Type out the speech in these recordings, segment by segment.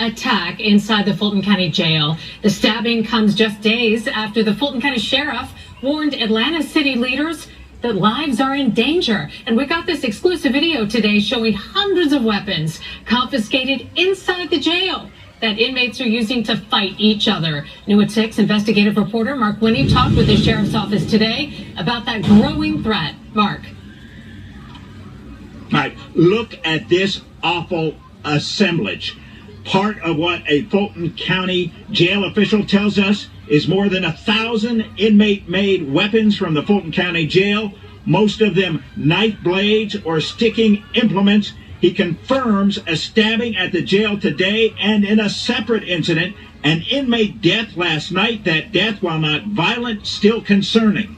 attack inside the Fulton County Jail. The stabbing comes just days after the Fulton County Sheriff warned Atlanta city leaders that lives are in danger. And we got this exclusive video today showing hundreds of weapons confiscated inside the jail that inmates are using to fight each other. New at 6 investigative reporter Mark Winnie talked with the sheriff's office today about that growing threat. Mark. All right, look at this awful assemblage. Part of what a Fulton County jail official tells us is more than 1,000 inmate-made weapons from the Fulton County Jail, most of them knife blades or sticking implements. He confirms a stabbing at the jail today and in a separate incident, an inmate death last night. That death, while not violent, still concerning.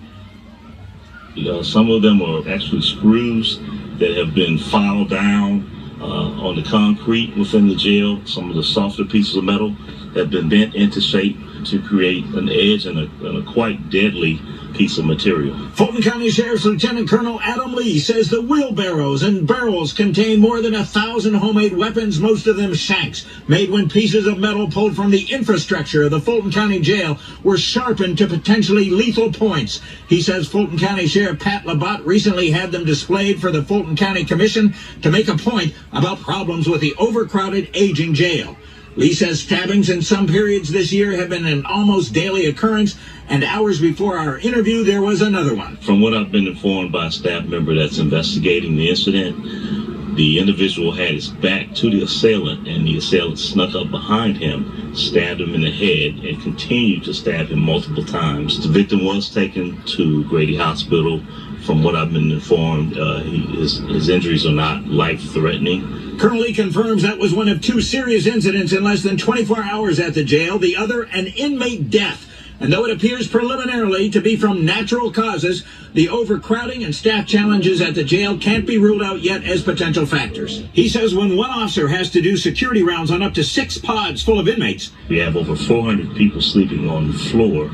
Some of them are actually screws that have been filed down on the concrete within the jail. Some of the softer pieces of metal have been bent into shape to create an edge and a quite deadly piece of material. Fulton County Sheriff's Lieutenant Colonel Adam Lee says the wheelbarrows and barrels contain more than 1,000 homemade weapons, most of them shanks, made when pieces of metal pulled from the infrastructure of the Fulton County Jail were sharpened to potentially lethal points. He says Fulton County Sheriff Pat Labatt recently had them displayed for the Fulton County Commission to make a point about problems with the overcrowded, aging jail. Lee says stabbings in some periods this year have been an almost daily occurrence, and hours before our interview, there was another one. From what I've been informed by a staff member that's investigating the incident, the individual had his back to the assailant, and the assailant snuck up behind him, stabbed him in the head, and continued to stab him multiple times. The victim was taken to Grady Hospital. From what I've been informed, his injuries are not life-threatening. Colonel Lee confirms that was one of 2 serious incidents in less than 24 hours at the jail, the other an inmate death. And though it appears preliminarily to be from natural causes, the overcrowding and staff challenges at the jail can't be ruled out yet as potential factors. He says when one officer has to do security rounds on up to 6 pods full of inmates, we have over 400 people sleeping on the floor.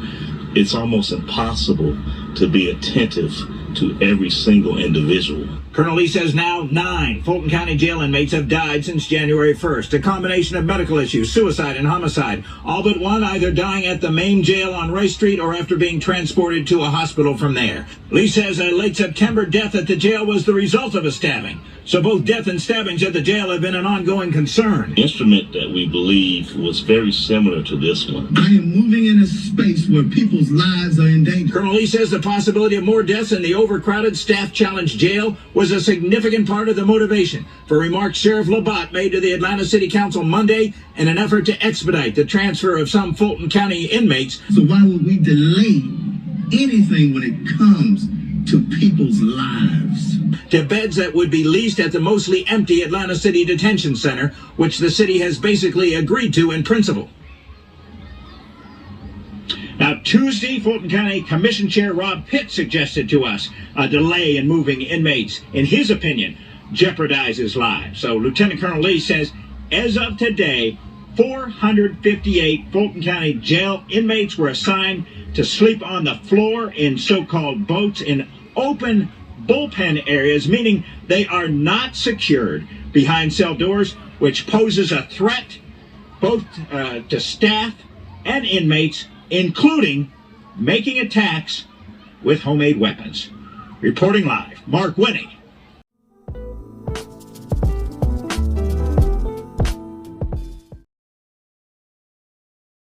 It's almost impossible to be attentive to every single individual. Colonel Lee says now 9 Fulton County jail inmates have died since January 1st, a combination of medical issues, suicide, and homicide, all but one either dying at the main jail on Rice Street or after being transported to a hospital from there. Lee says a late September death at the jail was the result of a stabbing, so both death and stabbings at the jail have been an ongoing concern. The instrument that we believe was very similar to this one. I am moving in a space where people's lives are in danger. Colonel Lee says the possibility of more deaths in the overcrowded, staff-challenged jail was a significant part of the motivation for remarks Sheriff Labatt made to the Atlanta City Council Monday in an effort to expedite the transfer of some Fulton County inmates. So why would we delay anything when it comes to people's lives? To beds that would be leased at the mostly empty Atlanta City Detention Center, which the city has basically agreed to in principle. Now, Tuesday, Fulton County Commission Chair Rob Pitt suggested to us a delay in moving inmates, in his opinion, jeopardizes lives. So Lieutenant Colonel Lee says, as of today, 458 Fulton County jail inmates were assigned to sleep on the floor in so-called boats in open bullpen areas, meaning they are not secured behind cell doors, which poses a threat both to staff and inmates, including making attacks with homemade weapons. Reporting live, Mark Winnie,